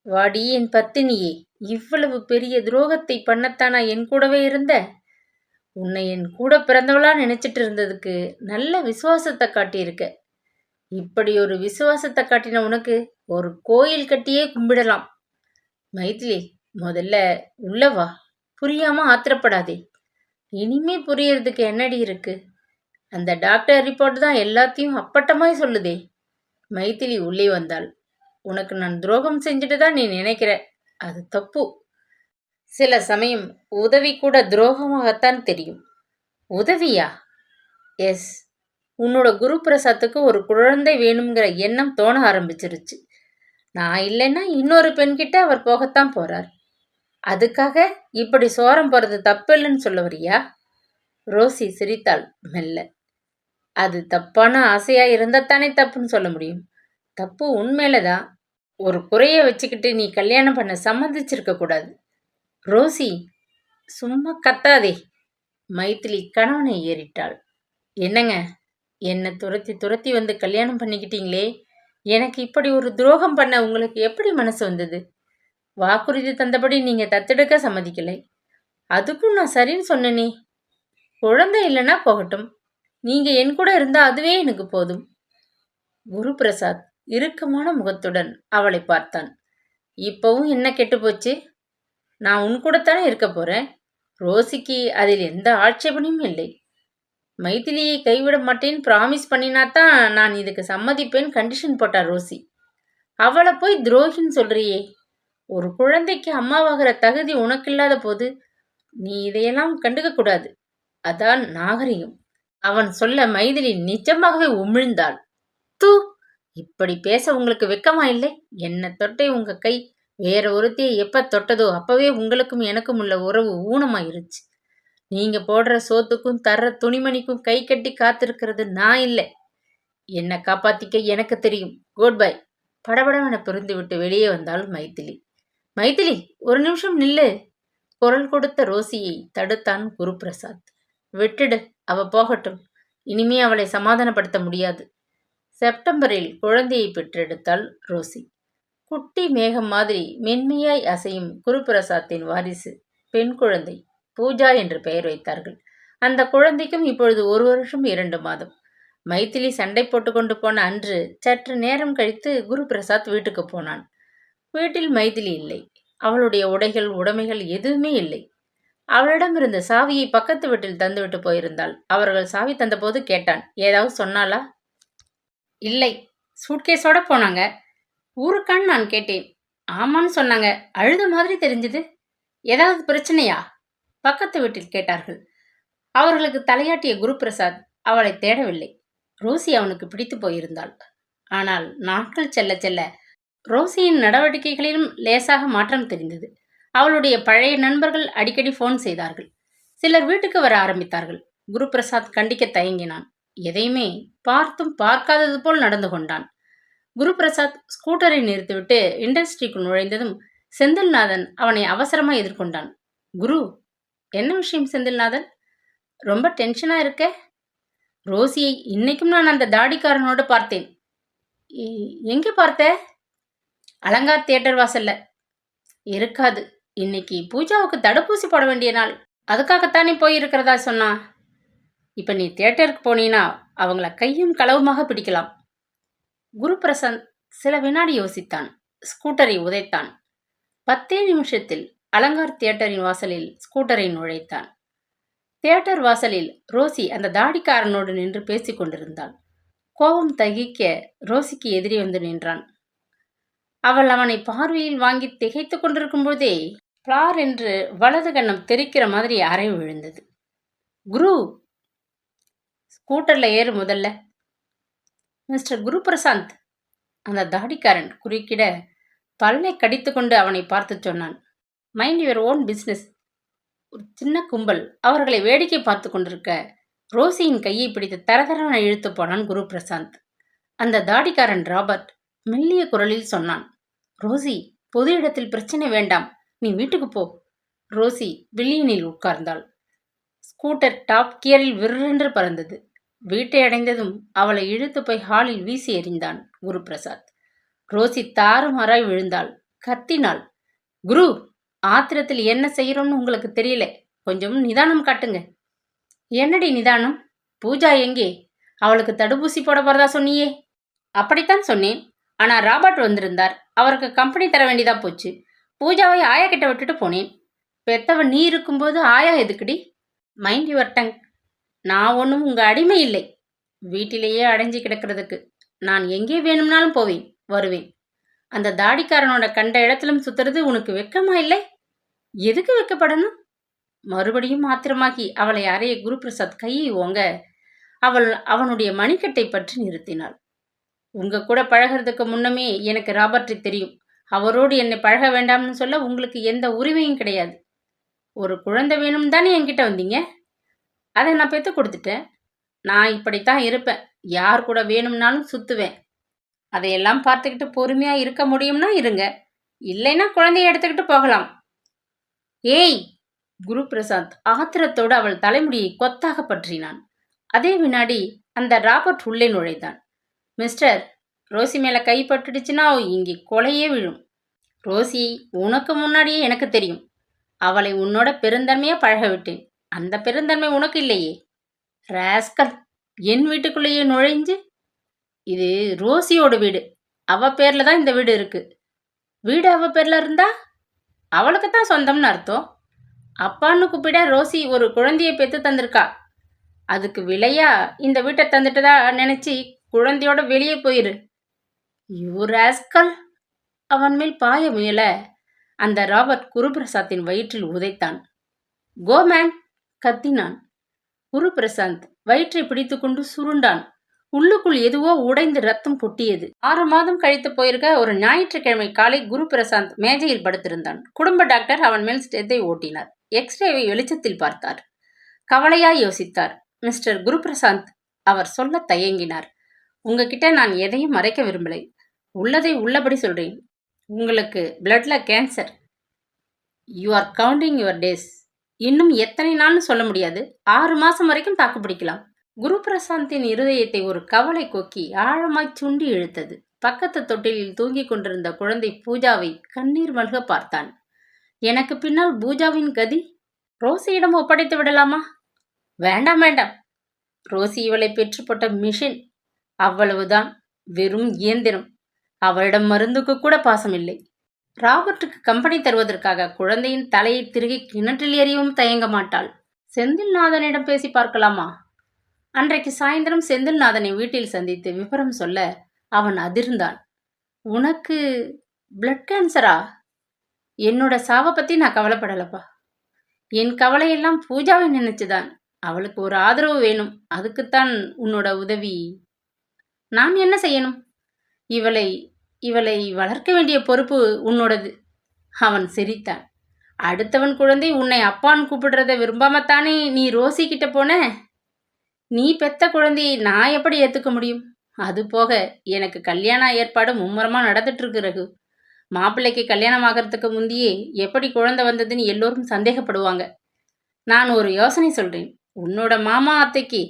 வாடி என் பத்தினியே, இவ்வளவு பெரிய துரோகத்தை பண்ணத்தானா என் கூடவே இருந்த? உன்னை என் கூட பிறந்தவளா நினைச்சிட்டு இருந்ததுக்கு நல்ல விசுவாசத்தை காட்டியிருக்க. இப்படி ஒரு விசுவாசத்தை காட்டின உனக்கு ஒரு கோயில் கட்டியே கும்பிடலாம். மைதிலி, முதல்ல உள்ளவா. புரியாம ஆத்திரப்படாதே. இனிமே புரியறதுக்கு என்னடி இருக்கு? அந்த டாக்டர் ரிப்போர்ட் தான் எல்லாத்தையும் அப்பட்டமாய் சொல்லுதே. மைதிலி உள்ளே வந்தாள். உனக்கு நான் துரோகம் செஞ்சுட்டு தான் நீ நினைக்கிற. அது தப்பு. சில சமயம் உதவி கூட துரோகமாகத்தான் தெரியும். உதவியா? எஸ். உன்னோட குரு பிரசாத்துக்கு ஒரு குழந்தை வேணுங்கிற எண்ணம் தோண ஆரம்பிச்சிருச்சு. நான் இல்லைன்னா இன்னொரு பெண்கிட்ட அவர் போகத்தான் போறார். அதுக்காக இப்படி சோரம் போறது தப்பு இல்லைன்னு சொல்ல வரியா? ரோசி சிரித்தாள் மெல்ல. அது தப்பான ஆசையா இருந்தாத்தானே தப்புன்னு சொல்ல முடியும். தப்பு உண்மையிலதான். ஒரு குறைய வச்சுக்கிட்டு நீ கல்யாணம் பண்ண சம்மதிச்சிருக்க கூடாது. ரோசி, சும்மா கத்தாதே. மைதிலி கணவனை ஏறிட்டாள். என்னங்க, என்னை துரத்தி துரத்தி வந்து கல்யாணம் பண்ணிக்கிட்டீங்களே. எனக்கு இப்படி ஒரு துரோகம் பண்ண உங்களுக்கு எப்படி மனசு வந்தது? வாக்குறுதி தந்தபடி நீங்க தத்தெடுக்க சம்மதிக்கலை. அதுக்கும் நான் சரின்னு சொன்னேனே. குழந்தை இல்லைன்னா போகட்டும், நீங்க என் கூட இருந்தா அதுவே எனக்கு போதும். குரு பிரசாத் இறுக்கமான முகத்துடன் அவளை பார்த்தான். இப்பவும் என்ன கெட்டு போச்சு? நான் உன் கூடத்தானே இருக்க போறேன். ரோசிக்கு அதில் எந்த ஆட்சேபனையும் இல்லை. மைதிலியை கைவிட மாட்டேன்னு ப்ராமிஸ் பண்ணினாத்தான் நான் இதுக்கு சம்மதிப்பேன் கண்டிஷன் போட்டார் ரோசி. அவளை போய் துரோகின்னு சொல்றியே. ஒரு குழந்தைக்கு அம்மாவாகிற தகுதி உனக்கு இல்லாத போது நீ இதையெல்லாம் கண்டுக்க கூடாது. அதான் நாகரிகம். அவன் சொல்ல மைதிலி நிஜமாகவே உமிழ்ந்தாள். தூ, இப்படி பேச உங்களுக்கு வெக்கமா இல்லை? என்ன தொட்டை உங்க கை வேற ஒருத்தையை எப்ப தொட்டதோ அப்பவே உங்களுக்கும் எனக்கும் உள்ள உறவு ஊனமாயிருச்சு. நீங்க போடுற சோத்துக்கும் தர்ற துணிமணிக்கும் கை கட்டி காத்திருக்கிறது நான் இல்லை. என்னை காப்பாத்திக்க எனக்கு தெரியும். Good bye. படபடவென புரிந்து விட்டு வெளியே வந்தாள் மைதிலி. மைதிலி, ஒரு நிமிஷம் நில்லு. குரல் கொடுத்த ரோசியை தடுத்தான் குருபிரசாத். விட்டுடு, அவ போகட்டும். இனிமே அவளை சமாதானப்படுத்த முடியாது. செப்டம்பரில் குழந்தையை பெற்றெடுத்தாள் ரோசி. குட்டி மேகம் மாதிரி மென்மையாய் அசையும் குருபிரசாத்தின் வாரிசு பெண் குழந்தை பூஜா என்று பெயர் வைத்தார்கள். அந்த குழந்தைக்கும் இப்பொழுது 1 வருஷம் 2 மாதம். மைதிலி சண்டை போட்டுக்கொண்டு போன அன்று சற்று நேரம் கழித்து குருபிரசாத் வீட்டுக்கு போனான். வீட்டில் மைதிலி இல்லை. அவளுடைய உடைகள் உடைமைகள் எதுவுமே இல்லை. அவளிடம் இருந்த சாவியை பக்கத்து வீட்டில் தந்துவிட்டு போயிருந்தாள். அவர்கள் சாவி தந்தபோது கேட்டான். ஏதாவது சொன்னாளா? இல்லை, சூட்கேஸோட போனாங்க. ஊருக்கான்னு நான் கேட்டேன். ஆமான்னு சொன்னாங்க. அழுத மாதிரி தெரிஞ்சது. ஏதாவது பிரச்சனையா? பக்கத்து வீட்டில் கேட்டார்கள். அவர்களுக்கு தலையாட்டிய குருபிரசாத் அவளை தேடவில்லை. ரோசி அவனுக்கு பிடித்து போயிருந்தாள். ஆனால் நாட்கள் செல்ல செல்ல ரோசியின் நடவடிக்கைகளிலும் லேசாக மாற்றம் தெரிந்தது. அவளுடைய பழைய நண்பர்கள் அடிக்கடி போன் செய்தார்கள். சிலர் வீட்டுக்கு வர ஆரம்பித்தார்கள். குருபிரசாத் கண்டிக்க தயங்கினான். எதையுமே பார்த்தும் பார்க்காதது போல் நடந்து கொண்டான். குருபிரசாத் ஸ்கூட்டரை நிறுத்திவிட்டு இண்டஸ்ட்ரிக்குள் நுழைந்ததும் செந்தில்நாதன் அவனை அவசரமாக எதிர்கொண்டான். குரு, என்ன விஷயம் செந்தில்நாதன்? ரொம்ப டென்ஷனா இருக்க? ரோசியை இன்னைக்கும் நான் அந்த தாடிக்காரனோடு பார்த்தேன். எங்கே பார்த்த? அலங்கார் தியேட்டர் வாசல்ல. இருக்காது, இன்னைக்கு பூஜாவுக்கு தடுப்பூசி போட வேண்டிய நாள். அதுக்காகத்தானே போயிருக்கிறதா சொன்னா. இப்ப நீ தியேட்டருக்கு போனீன்னா அவங்கள கையும் களவுமாக பிடிக்கலாம். குருபிரசாத் சில வினாடி யோசித்தான். ஸ்கூட்டரை உதைத்தான். 10 நிமிஷத்தில் அலங்கார் தியேட்டரின் வாசலில் ஸ்கூட்டரை நுழைத்தான். தியேட்டர் வாசலில் ரோசி அந்த தாடிக்காரனோடு நின்று பேசிக் கொண்டிருந்தாள். கோபம் தகிக்க ரோசிக்கு எதிரே வந்து நின்றான். அவள் அவனை பார்வையில் வாங்கி திகைத்து கொண்டிருக்கும் போதே பிளார் என்று வலது கண்ணம் தெரிக்கிற மாதிரி அறை விழுந்தது. குரு, ஸ்கூட்டர்ல ஏறு முதல்ல. மிஸ்டர் குருபிரசாந்த், அந்த தாடிக்காரன் குறுக்கிட பல்லை கடித்து கொண்டு அவனை பார்த்து சொன்னான். Mind your own business. ஒரு சின்ன கும்பல் அவர்களை வேடிக்கை பார்த்து கொண்டிருக்க ரோசியின் கையை பிடித்து தரதரன இழுத்து போனான் குருபிரசாந்த். அந்த தாடிக்காரன் ராபர்ட் மெல்லிய குரலில் சொன்னான். ரோசி, பொது இடத்தில் பிரச்சனை வேண்டாம், நீ வீட்டுக்கு போ. ரோசி வில்லியனில் உட்கார்ந்தாள். ஸ்கூட்டர் டாப் கியரில் விற்றென்று பறந்தது. வீட்டை அடைந்ததும் அவளை இழுத்து போய் ஹாலில் வீசி எறிந்தான் குருபிரசாத். ரோசி தாறுமாறாய் விழுந்தாள். கத்தினாள். குரு, ஆத்திரத்தில் என்ன செய்யறோம்னு உங்களுக்கு தெரியல. கொஞ்சம் நிதானம் காட்டுங்க. என்னடி நிதானம்? பூஜா எங்கே? அவளுக்கு தடுப்பூசி போட போறதா சொன்னியே. அப்படித்தான் சொன்னேன். ஆனா ராபர்ட் வந்திருந்தார். அவருக்கு கம்பெனி தர வேண்டியதா போச்சு. பூஜாவை ஆயா கிட்ட விட்டுட்டு போனேன். பெத்தவன் நீ இருக்கும்போது ஆயா எதுக்குடி? Mind your tongue. நான் ஒன்றும் உங்க அடிமை இல்லை. வீட்டிலேயே அடைஞ்சு கிடக்கிறதுக்கு. நான் எங்கே வேணும்னாலும் போவேன், வருவேன். அந்த தாடிக்காரனோட கண்ட இடத்திலும் சுத்துறது உனக்கு வெக்கமா இல்லை? எதுக்கு வெக்கப்படணும்? மறுபடியும் ஆத்திரமாகி அவளை அறைய குருபிரசாத் கையை ஓங்க அவள் அவனுடைய மணிக்கட்டை பற்றி நிறுத்தினாள். உங்க கூட பழகிறதுக்கு முன்னமே எனக்கு ராபர்ட்டை தெரியும். அவரோடு என்னை பழக வேண்டாம்னு சொல்ல உங்களுக்கு எந்த உரிமையும் கிடையாது. ஒரு குழந்தை வேணும் தானே என்கிட்ட வந்தீங்க. அதை நான் பெற்று கொடுத்துட்டேன். நான் இப்படித்தான் இருப்பேன். யார் கூட வேணும்னாலும் சுத்துவேன். அதையெல்லாம் பார்த்துக்கிட்டு பொறுமையா இருக்க முடியும்னா இருங்க, இல்லைன்னா குழந்தைய எடுத்துக்கிட்டு போகலாம். ஏய்! குருபிரசாத் ஆத்திரத்தோடு அவள் தலைமுடியை கொத்தாக பற்றினான். அதே வினாடி அந்த ராபர்ட் உள்ளே நுழைந்தான். மிஸ்டர், ரோசி மேல கை பட்டுடுச்சுன்னா இங்கே கொலையே விழும். ரோசி, உனக்கு முன்னாடியே எனக்கு தெரியும். அவளை உன்னோட பெருந்தன்மையா பழக விட்டேன். அந்த பெருந்தன்மை உனக்கு இல்லையே. ராஸ்கல், என் வீட்டுக்குள்ளேயே நுழைஞ்சு. இது ரோசியோட வீடு. அவ பேர்ல தான் இந்த வீடு இருக்கு. வீடு அவ பேர்ல இருந்தா அவளுக்கு தான் சொந்தம்னு அர்த்தம். அப்பான்னு கூப்பிட ரோசி ஒரு குழந்தையை பெற்று தந்திருக்கா. அதுக்கு விலையா இந்த வீட்டை தந்துட்டதா நினைச்சு குழந்தையோட வெளியே போயிரு. You rascal! அவன் மேல் பாய முயல அந்த ராபர்ட் குருபிரசாத்தின் வயிற்றில் உதைத்தான். Go man! கத்தினான். குருபிரசாந்த் வயிற்றை பிடித்துக்கொண்டு சுருண்டான். உள்ளுக்குள் எதுவோ உடைந்து ரத்தம் கொட்டியது. 6 மாதம் கழித்து போயிருக்க ஒரு ஞாயிற்றுக்கிழமை காலை குருபிரசாந்த் மேஜையில் படுத்திருந்தான். குடும்ப டாக்டர் அவன் மேல் ஸ்டெத்தை ஓட்டினார். எக்ஸ்ரேவை வெளிச்சத்தில் பார்த்தார். கவலையாய் யோசித்தார். மிஸ்டர் குருபிரசாந்த், அவர் சொல்ல தயங்கினார். உங்ககிட்ட நான் எதையும் மறைக்க விரும்பலை. உள்ளதை உள்ளபடி சொல்றேன். உங்களுக்கு பிளட்ல cancer. You are counting your days. இன்னும் எத்தனை நாள்னு சொல்ல முடியாது. 6 மாசம் வரைக்கும் தாக்கு பிடிக்கலாம். குருபிரசாந்தின் இருதயத்தை ஒரு கவலை கொக்கி ஆழமாய் சுண்டி இழுத்தது. பக்கத்து தொட்டிலில் தூங்கிக் கொண்டிருந்த குழந்தை பூஜாவை கண்ணீர் மல்க பார்த்தான். எனக்கு பின்னால் பூஜாவின் கதி? ரோசியிடம் ஒப்படைத்து விடலாமா? வேண்டாம் வேண்டாம். ரோசி இவளை பெற்று போட்ட மிஷின். அவ்வளவுதான். வெறும் இயந்திரம். அவளிடம் மருந்துக்கு கூட பாசம் இல்லை. ராபர்ட்டுக்கு கம்பெனி தருவதற்காக குழந்தையின் தலையை திருகி கிணற்றில் எறியவும் தயங்க மாட்டாள். செந்தில்நாதனிடம் பேசி பார்க்கலாமா? அன்றைக்கு சாயந்தரம் செந்தில்நாதனை வீட்டில் சந்தித்து விவரம் சொல்ல அவன் அதிர்ந்தான். உனக்கு பிளட் கேன்சரா? என்னோட சாவை பத்தி நான் கவலைப்படலப்பா. என் கவலையெல்லாம் பூஜாவை நினைச்சுதான். அவளுக்கு ஒரு ஆதரவு வேணும். அதுக்குத்தான் உன்னோட உதவி. நான் என்ன செய்யணும்? இவளை இவளை வளர்க்க வேண்டிய பொறுப்பு உன்னோடது. அவன் சிரித்தான். அடுத்தவன் குழந்தை உன்னை அப்பான்னு கூப்பிடுறத விரும்பாமத்தானே நீ ரோசி கிட்ட போன? நீ பெத்த குழந்தையை நான் எப்படி ஏத்துக்க முடியும்? அது போக எனக்கு கல்யாண ஏற்பாடு மும்முரமா நடந்துட்டு இருக்கு ரகு. மாப்பிள்ளைக்கு கல்யாணம் ஆகிறதுக்கு முந்தையே எப்படி குழந்தை வந்ததுன்னு எல்லோரும் சந்தேகப்படுவாங்க. நான் ஒரு யோசனை சொல்றேன். உன்னோட மாமா அத்தைக்கு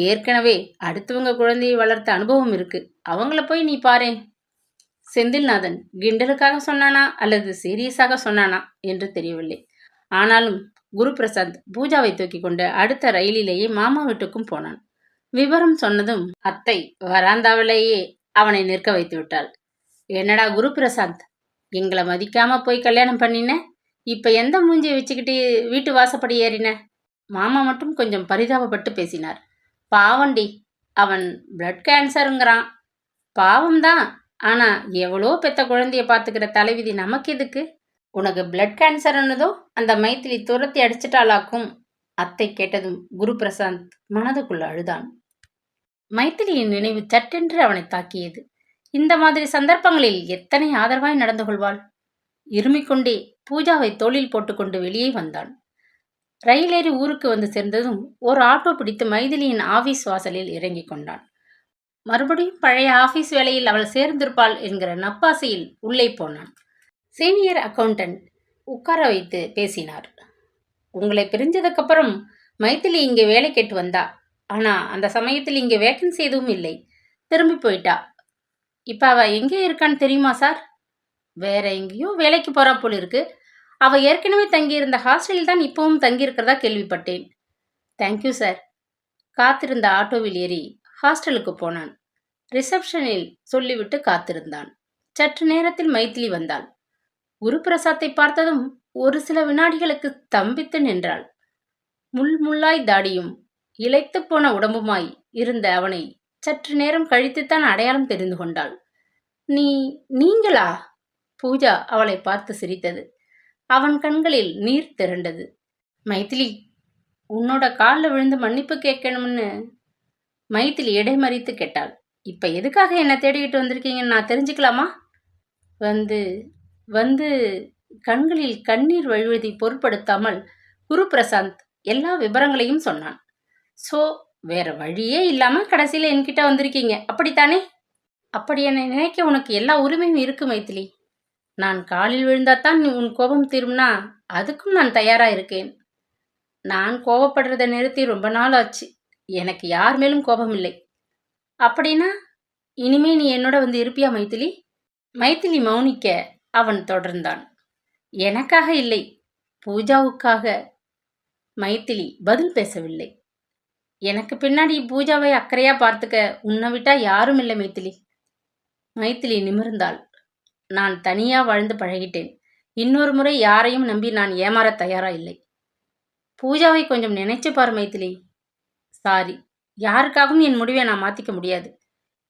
ஏற்கனவே அடுத்தவங்க குழந்தையை வளர்த்த அனுபவம் இருக்கு. அவங்கள போய் நீ பாரேன். செந்தில்நாதன் கிண்டலுக்காக சொன்னானா அல்லது சீரியஸாக சொன்னானா என்று தெரியவில்லை. ஆனாலும் குருபிரசாத் பூஜாவை தூக்கி கொண்டு அடுத்த ரயிலிலேயே மாமா வீட்டுக்கும் போனான். விவரம் சொன்னதும் அத்தை வராந்தாவிலேயே அவனை நிற்க வைத்து விட்டாள். என்னடா குருபிரசாத், எங்களை மதிக்காம போய் கல்யாணம் பண்ணின? இப்ப எந்த மூஞ்சியை வச்சுக்கிட்டு வீட்டு வாசப்படி ஏறின? மாமா மட்டும் கொஞ்சம் பரிதாபப்பட்டு பேசினார். பாவண்டி, அவன் பிளட் கேன்சருங்கிறான். பாவம்தான். ஆனா எவ்வளோ பெத்த குழந்தைய பாத்துக்கிற தலைவிதி நமக்கு எதுக்கு? உனக்கு பிளட் கேன்சர்னதோ அந்த மைத்திலி துரத்தி அடிச்சிட்டாளாக்கும். அத்தை கேட்டதும் குருபிரசாந்த் மனதுக்குள்ள அழுதான். மைத்திலியின் நினைவு சட்டென்று அவனை தாக்கியது. இந்த மாதிரி சந்தர்ப்பங்களில் எத்தனை ஆதரவாய் நடந்து கொள்வாள். இருமிக்கொண்டே பூஜாவை தோளில் போட்டுக்கொண்டு வெளியே வந்தான். ரயிலேறி ஊருக்கு வந்து சேர்ந்ததும் ஒரு ஆட்டோ பிடித்து மைதிலியின் ஆபீஸ் வாசலில் இறங்கிக் கொண்டான். மறுபடியும் பழைய ஆபீஸ் வேலையில் அவள் சேர்ந்திருப்பாள் என்கிற நப்பாசையில் உள்ளே போனான். சீனியர் அக்கவுண்டன்ட் உட்கார வைத்து பேசினார். உங்களை பிரிஞ்சதுக்கப்புறம் மைத்திலி இங்கே வேலை கேட்டு வந்தா. ஆனா அந்த சமயத்தில் இங்கே வேக்கன்சி எதுவும் இல்லை. திரும்பி போயிட்டா. இப்ப அவ எங்கே இருக்கான்னு தெரியுமா சார்? வேற எங்கேயோ வேலைக்கு போறா போல் இருக்கு. அவ ஏற்கனவே தங்கியிருந்த ஹாஸ்டலில் தான் இப்பவும் தங்கியிருக்கிறதா கேள்விப்பட்டேன். Thank you sir. காத்திருந்த ஆட்டோவில் ஏறி ஹாஸ்டலுக்கு போனான். ரிசப்ஷனில் சொல்லிவிட்டு காத்திருந்தான். சற்று நேரத்தில் மைத்திலி வந்தாள். குருபிரசாத்தை பார்த்ததும் ஒரு சில வினாடிகளுக்கு தம்பித்து நின்றாள். முள்முள்ளாய் தாடியும் இளைத்து போன உடம்புமாய் இருந்த அவனை சற்று நேரம் கழித்துத்தான் அடையாளம் தெரிந்து கொண்டாள். நீங்களா? பூஜா அவளை பார்த்து சிரித்தது. அவன் கண்களில் நீர் திரண்டது. மைத்திலி, உன்னோட காலில் விழுந்து மன்னிப்பு கேட்கணும்னு மைத்திலி இடைமறித்து கேட்டாள். இப்ப எதுக்காக என்ன தேடிக்கிட்டு வந்திருக்கீங்கன்னு நான் தெரிஞ்சுக்கலாமா? வந்து கண்களில் கண்ணீர் வழிவதை பொருட்படுத்தாமல் குருபிரசாந்த் எல்லா விபரங்களையும் சொன்னான். சோ வேற வழியே இல்லாம கடைசியில என்கிட்ட வந்திருக்கீங்க, அப்படித்தானே? அப்படி என்னை நினைக்க உனக்கு எல்லா உரிமையும் இருக்கு மைத்திலி. நான் காலில் விழுந்தாத்தான் உன் கோபம் தீரும்னா அதுக்கும் நான் தயாரா இருக்கேன். நான் கோபப்படுறத நிறுத்தி ரொம்ப நாள் ஆச்சு. எனக்கு யார் மேலும் கோபம் இல்லை. அப்படின்னா இனிமே நீ என்னோட வந்து இருப்பியா மைத்திலி? மைத்திலி மௌனிக்க அவன் தொடர்ந்தான். எனக்காக இல்லை, பூஜாவுக்காக. மைதிலி பதில் பேசவில்லை. எனக்கு பின்னாடி பூஜாவை அக்கறையா பார்த்துக்க உன்னை விட்டா யாரும் இல்லை மைதிலி. மைதிலி நிமிர்ந்தாள். நான் தனியா வாழ்ந்து பழகிட்டேன். இன்னொரு முறை யாரையும் நம்பி நான் ஏமாற தயாரா இல்லை. பூஜாவை கொஞ்சம் நினைச்சு பாரு மைதிலி. சாரி, யாருக்காகவும் என் முடிவை நான் மாத்திக்க முடியாது.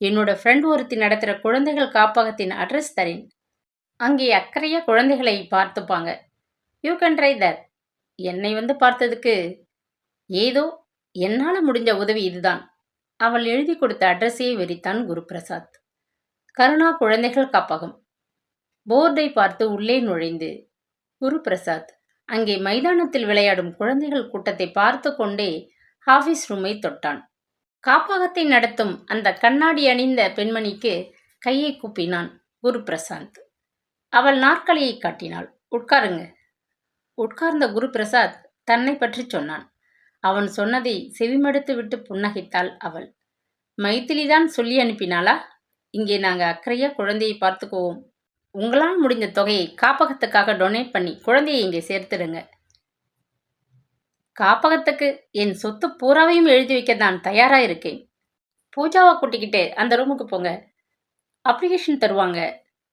என்னோட ஃப்ரெண்ட் ஒருத்தி நடத்துகிற குழந்தைகள் காப்பகத்தின் அட்ரஸ் தரேன். அங்கே அக்கறையா குழந்தைகளை பார்த்துப்பாங்க. You can try that. என்னை வந்து பார்த்ததுக்கு ஏதோ என்னால் முடிஞ்ச உதவி இதுதான். அவள் எழுதி கொடுத்த அட்ரஸையே வெறித்தான் குருபிரசாத். கருணா குழந்தைகள் காப்பகம். போர்டை பார்த்து உள்ளே நுழைந்து குருபிரசாத் அங்கே மைதானத்தில் விளையாடும் குழந்தைகள் கூட்டத்தை பார்த்து கொண்டே ஆஃபீஸ் ரூமை தொட்டான். காப்பகத்தை நடத்தும் அந்த கண்ணாடி அணிந்த பெண்மணிக்கு கையை கூப்பினான் குருபிரசாத். அவள் நாற்காலியை காட்டினாள். உட்காருங்க. உட்கார்ந்த குருபிரசாத் தன்னை பற்றி சொன்னான். அவன் சொன்னதை செவிமடுத்து விட்டு புன்னகைத்தாள் அவள். மைதிலிதான் சொல்லி அனுப்பினாளா? இங்கே நாங்கள் அக்கறையா குழந்தையை பார்த்துக்குவோம். உங்களால் முடிந்த தொகையை காப்பகத்துக்காக டொனேட் பண்ணி குழந்தையை இங்கே சேர்த்துடுங்க. காப்பகத்துக்கு என் சொத்து பூராவையும் எழுதி வைக்க நான் தயாரா இருக்கேன். பூஜாவை கூட்டிக்கிட்டு அந்த ரூமுக்கு போங்க. அப்ளிகேஷன் தருவாங்க,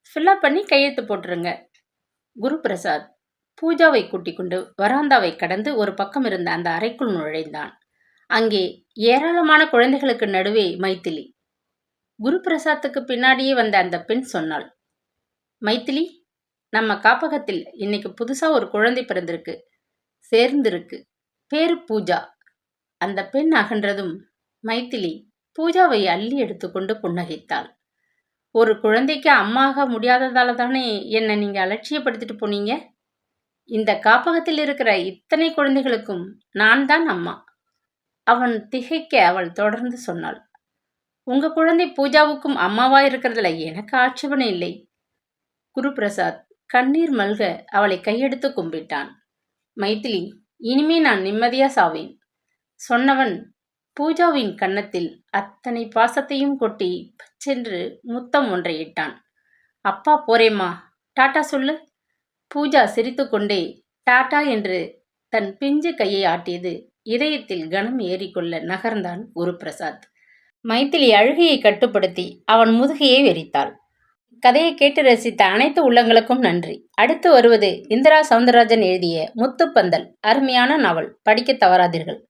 ஃபில்அப் பண்ணி கையெழுத்து போட்டுருங்க. குருபிரசாத் பூஜாவை கூட்டிக் கொண்டு வராந்தாவை கடந்து ஒரு பக்கம் இருந்த அந்த அறைக்குள் நுழைந்தான். அங்கே ஏராளமான குழந்தைகளுக்கு நடுவே மைதிலி. குருபிரசாத்துக்கு பின்னாடியே வந்த அந்த பெண் சொன்னாள், மைதிலி, நம்ம காப்பகத்தில் இன்னைக்கு புதுசா ஒரு குழந்தை பிறந்திருக்கு, சேர்ந்திருக்கு. பேரு பூஜா. அந்த பெண் அகன்றதும் மைதிலி பூஜாவை அள்ளி எடுத்துக்கொண்டு புன்னகைத்தாள். ஒரு குழந்தைக்கு அம்மாக முடியாததால தானே என்னை நீங்க அலட்சியப்படுத்திட்டு போனீங்க. இந்த காப்பகத்தில் இருக்கிற இத்தனை குழந்தைகளுக்கும் நான் தான் அம்மா. அவன் திகைக்க அவள் தொடர்ந்து சொன்னாள், உங்க குழந்தை பூஜாவுக்கும் அம்மாவா இருக்கிறதுல எனக்கு ஆட்சேபனை இல்லை. குருபிரசாத் கண்ணீர் மல்க அவளை கையெடுத்து கும்பிட்டான். மைதிலி, இனிமே நான் நிம்மதியா சாவேன். சொன்னவன் பூஜாவின் கன்னத்தில் அத்தனை பாசத்தையும் கொட்டி பச்சென்று முத்தம் ஒன்றை இட்டான். அப்பா போறேம்மா, டாட்டா சொல்லு. பூஜா சிரித்துக்கொண்டே டாட்டா என்று தன் பிஞ்சு கையை ஆட்டியது. இதயத்தில் கனம் ஏறிக்கொள்ள நகர்ந்தான் குருபிரசாத். மைதிலி அழுகையை கட்டுப்படுத்தி அவன் முதுகையை வெறித்தாள். கதையை கேட்டு ரசித்த அனைத்து உள்ளங்களுக்கும் நன்றி. அடுத்து வருவது இந்திரா சவுந்தரராஜன் எழுதிய முத்துப்பந்தல். அருமையான நாவல். படிக்க தவறாதீர்கள்.